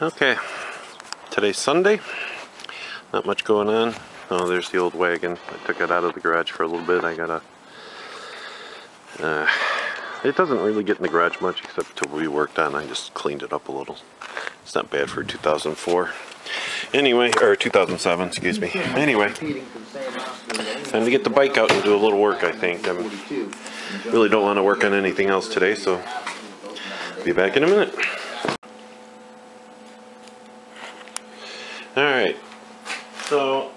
Okay, today's Sunday. Not much going on. Oh, there's the old wagon. I took it out of the garage for a little bit. I gotta... it doesn't really get in the garage much except to be worked on. I just cleaned it up a little. It's not bad for 2004. Anyway, or 2007, excuse me. Anyway, time to get the bike out and do a little work, I think. I really don't want to work on anything else today, so be back in a minute. Alright, so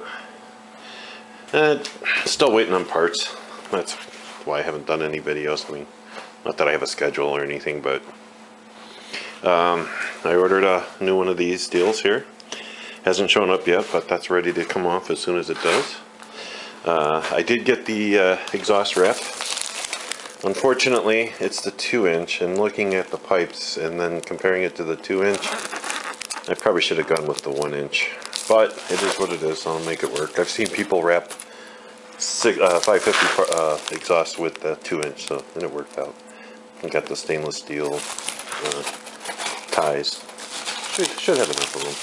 still waiting on parts. That's why I haven't done any videos. I mean, not that I have a schedule or anything, but I ordered a new one of these deals here. Hasn't shown up yet, but that's ready to come off as soon as it does. I did get the exhaust wrap. Unfortunately, it's the 2-inch, and looking at the pipes and then comparing it to the 2-inch, I probably should have gone with the 1-inch, but it is what it is. I'll make it work. I've seen people wrap 550 exhaust with the 2-inch, so and it worked out. I got the stainless steel ties. Should have enough of them.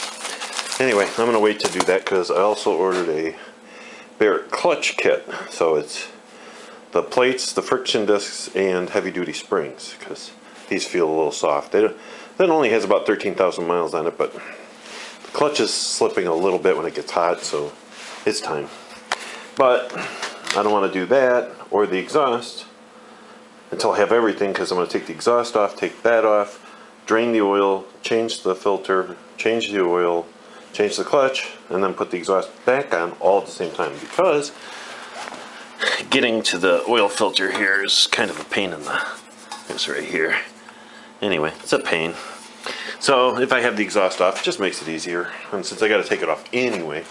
Anyway, I'm gonna wait to do that because I also ordered a Barrett clutch kit. So it's the plates, the friction discs, and heavy-duty springs, because these feel a little soft. That only has about 13,000 miles on it, but the clutch is slipping a little bit when it gets hot, so it's time. But I don't want to do that or the exhaust until I have everything, because I'm going to take the exhaust off, take that off, drain the oil, change the filter, change the oil, change the clutch, and then put the exhaust back on all at the same time, because getting to the oil filter here is kind of a pain in the... It's right here. Anyway, it's a pain. So if I have the exhaust off, it just makes it easier. And since I got to take it off anyway.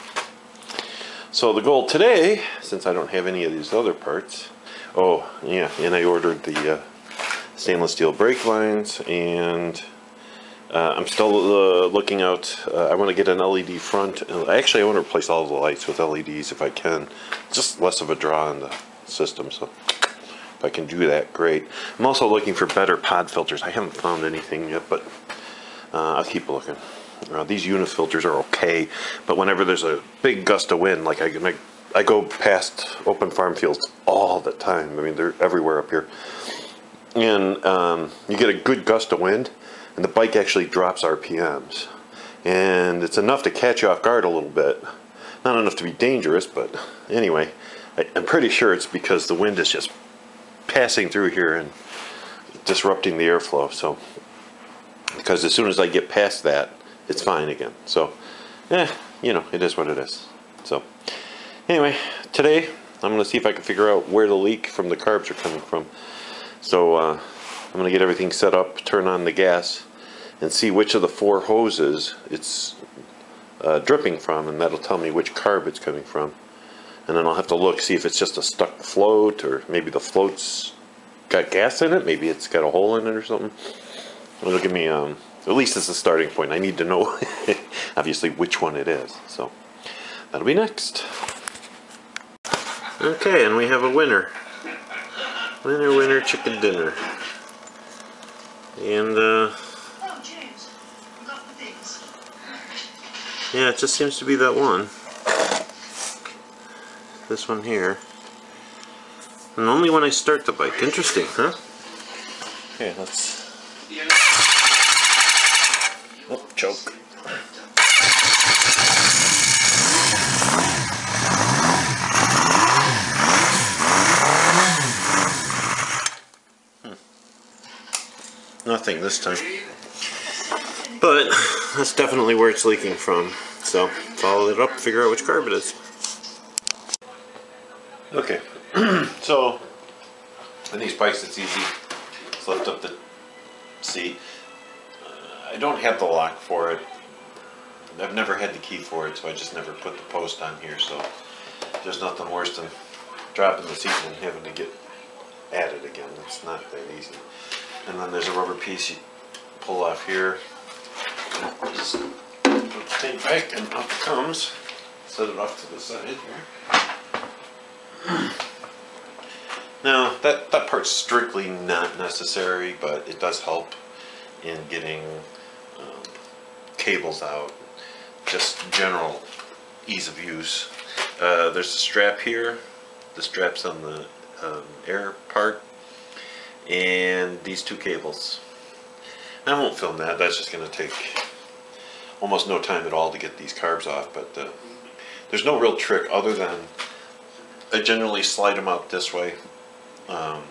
So the goal today, since I don't have any of these other parts, oh yeah, and I ordered the stainless steel brake lines, and I'm still looking out. I want to get an LED front. Actually, I want to replace all the lights with LEDs if I can. It's just less of a draw on the system, so if I can do that, great. I'm also looking for better pod filters. I haven't found anything yet, but I'll keep looking. These unifilters are okay, but whenever there's a big gust of wind, like I go past open farm fields all the time. I mean, they're everywhere up here. And you get a good gust of wind, and the bike actually drops RPMs. And it's enough to catch you off guard a little bit. Not enough to be dangerous, but anyway, I'm pretty sure it's because the wind is just passing through here and disrupting the airflow. So, because as soon as I get past that, it's fine again. So, you know, it is what it is. So, anyway, today I'm going to see if I can figure out where the leak from the carbs are coming from. So, I'm going to get everything set up, turn on the gas, and see which of the 4 hoses it's dripping from, and that'll tell me which carb it's coming from. And then I'll have to look, see if it's just a stuck float, or maybe the float's got gas in it, maybe it's got a hole in it or something. It'll give me, at least it's a starting point. I need to know, obviously, which one it is. So, that'll be next. Okay, and we have a winner. Winner, winner, chicken dinner. And, oh, James, we got the things. Yeah, it just seems to be that one. This one here. And only when I start the bike. Interesting, huh? Okay, let's... Oh, choke. Nothing this time. But that's definitely where it's leaking from. So follow it up, figure out which carb it is. Okay, so in these bikes it's easy. Just lift up the seat. I don't have the lock for it. I've never had the key for it, so I just never put the post on here. So there's nothing worse than dropping the seat and having to get at it again. It's not that easy. And then there's a rubber piece you pull off here. Just put the thing back and up it comes. Set it off to the side here. Now, that part's strictly not necessary, but it does help in getting cables out, just general ease of use. There's a strap here. The strap's on the air part, and these two cables. I won't film that. That's just going to take almost no time at all to get these carbs off, but there's no real trick other than I generally slide them out this way, and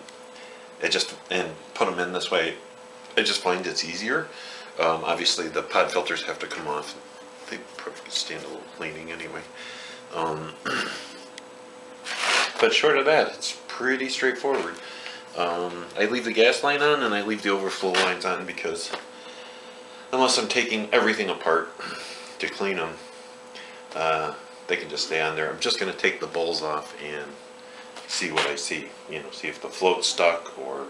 put them in this way. I just find it's easier. Obviously the pod filters have to come off. They probably stand a little cleaning anyway. But short of that, it's pretty straightforward. I leave the gas line on and I leave the overflow lines on because unless I'm taking everything apart to clean them, they can just stay on there. I'm just going to take the bowls off and see what I see. You know, see if the float's stuck, or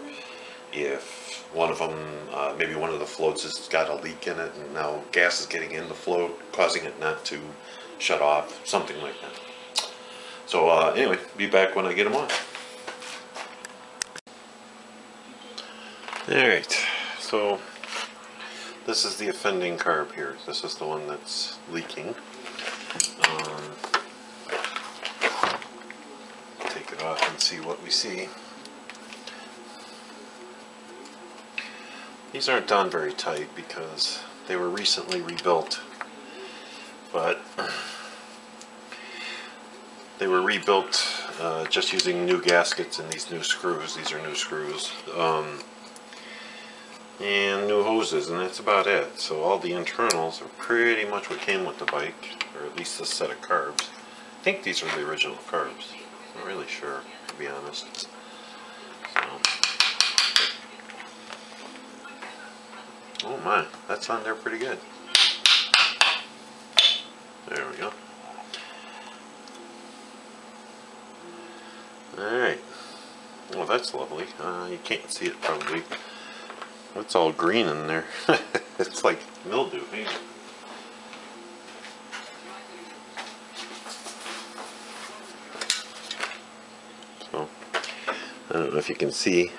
if one of them, maybe one of the floats has got a leak in it and now gas is getting in the float, causing it not to shut off, something like that. So anyway, be back when I get them on. Alright, so this is the offending carb here. This is the one that's leaking. Take it off and see what we see. These aren't done very tight because they were recently rebuilt, but they were rebuilt just using new gaskets and these new screws. These are new screws. And new hoses, and that's about it. So all the internals are pretty much what came with the bike, or at least this set of carbs. I think these are the original carbs. I'm not really sure, to be honest. So. Oh my, that's on there pretty good. There we go. Alright. Well, that's lovely. You can't see it probably. It's all green in there. It's like mildew. Maybe. So I don't know if you can see,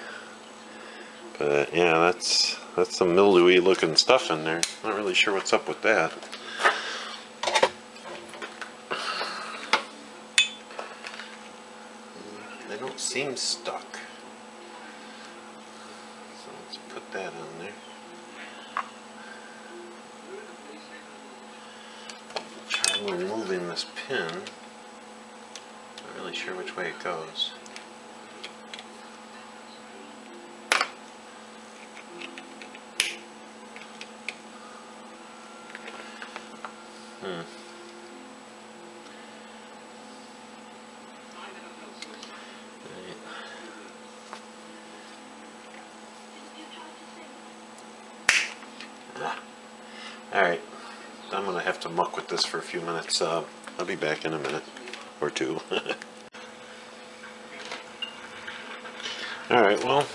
but yeah, that's some mildewy looking stuff in there. Not really sure what's up with that. They don't seem stuck. Put that on there. Try removing this pin. Not really sure which way it goes. Alright, I'm going to have to muck with this for a few minutes. I'll be back in a minute or two. Alright, well,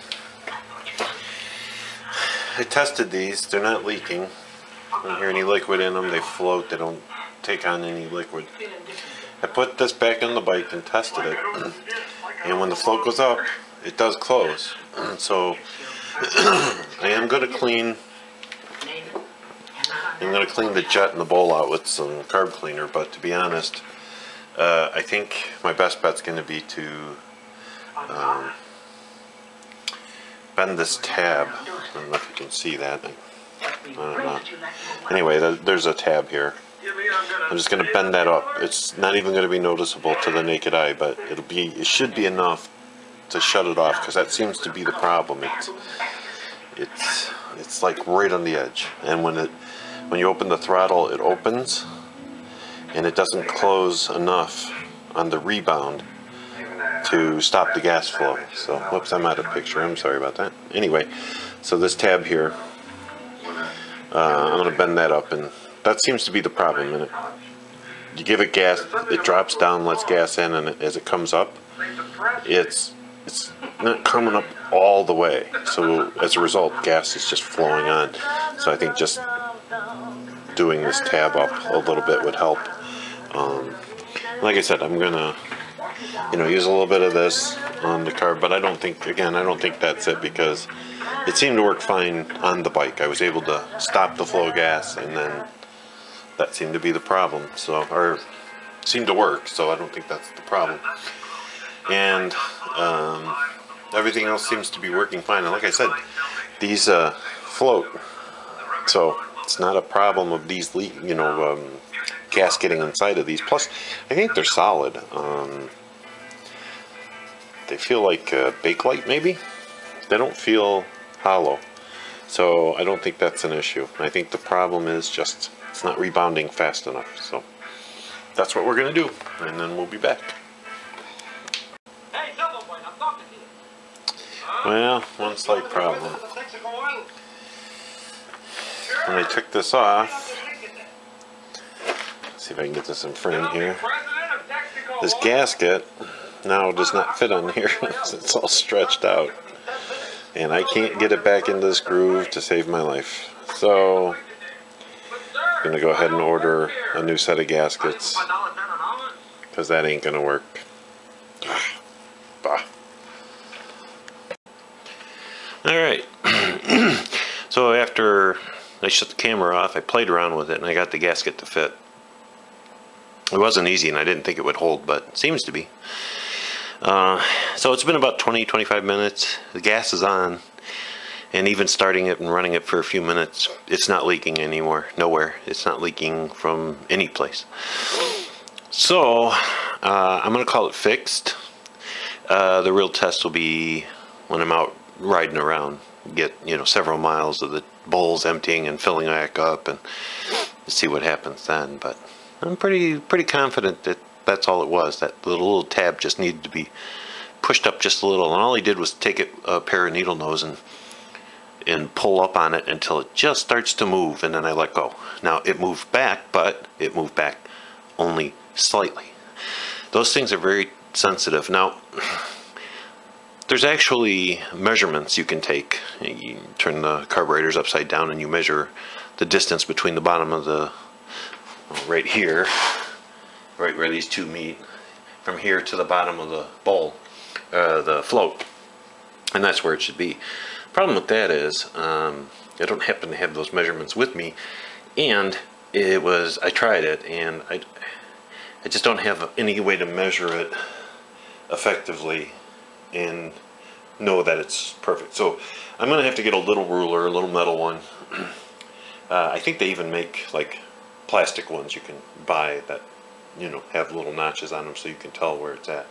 I tested these. They're not leaking. I don't hear any liquid in them. They float. They don't take on any liquid. I put this back on the bike and tested it. And when the float goes up, it does close. So I am going to clean... I'm going to clean the jet and the bowl out with some carb cleaner, but to be honest, I think my best bet's going to be to bend this tab. I don't know if you can see that. I don't know. Anyway, there's a tab here. I'm just going to bend that up. It's not even going to be noticeable to the naked eye, but it should be enough to shut it off, because that seems to be the problem. It's like right on the edge, and when you open the throttle, it opens, and it doesn't close enough on the rebound to stop the gas flow. So, whoops, I'm out of picture. I'm sorry about that. Anyway, so this tab here, I'm going to bend that up, and that seems to be the problem. And you give it gas, it drops down, lets gas in, and as it comes up, it's not coming up all the way. So as a result, gas is just flowing on. So I think just doing this tab up a little bit would help. Like I said, I'm gonna use a little bit of this on the carb, but I don't think that's it, because it seemed to work fine on the bike. I was able to stop the flow of gas and then That seemed to be the problem. So, or seemed to work. So I don't think that's the problem. And everything else seems to be working fine. And like I said, these float. So it's not a problem of these gas getting inside of these. Plus, I think they're solid. They feel like Bakelite, maybe? They don't feel hollow. So I don't think that's an issue. I think the problem is just it's not rebounding fast enough. So that's what we're going to do. And then we'll be back. Hey, Double Boy, I'm talking to you. Well, one slight problem. When I took this off, see if I can get this in frame here. This gasket now does not fit on here. It's all stretched out. And I can't get it back into this groove to save my life. So I'm going to go ahead and order a new set of gaskets, because that ain't going to work. Bah. Alright. So after I shut the camera off, I played around with it and I got the gasket to fit. It wasn't easy and I didn't think it would hold, but it seems to be. So it's been about 20-25 minutes. The gas is on, and even starting it and running it for a few minutes, it's not leaking anymore. Nowhere. It's not leaking from any place. So I'm going to call it fixed. The real test will be when I'm out riding around, get several miles of the bowls emptying and filling back up, and see what happens then. But I'm pretty confident that that's all it was. That little tab just needed to be pushed up just a little, and all he did was take a pair of needle nose and pull up on it until it just starts to move, and then I let go. Now it moved back, but it moved back only slightly. Those things are very sensitive. Now there's actually measurements you can take. You turn the carburetors upside down and you measure the distance between the bottom of the, right here, right where these two meet, from here to the bottom of the bowl, the float, and that's where it should be. Problem with that is I don't happen to have those measurements with me, and I tried it and I just don't have any way to measure it effectively and know that it's perfect. So I'm gonna have to get a little ruler, a little metal one. I think they even make like plastic ones you can buy that have little notches on them so you can tell where it's at.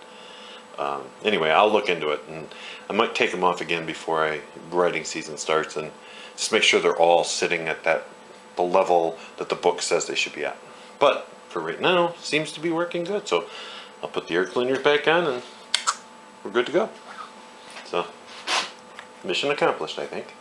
Anyway, I'll look into it, and I might take them off again before riding season starts, and just make sure they're all sitting at the level that the book says they should be at. But for right now, seems to be working good. So I'll put the air cleaners back on and we're good to go. So mission accomplished, I think.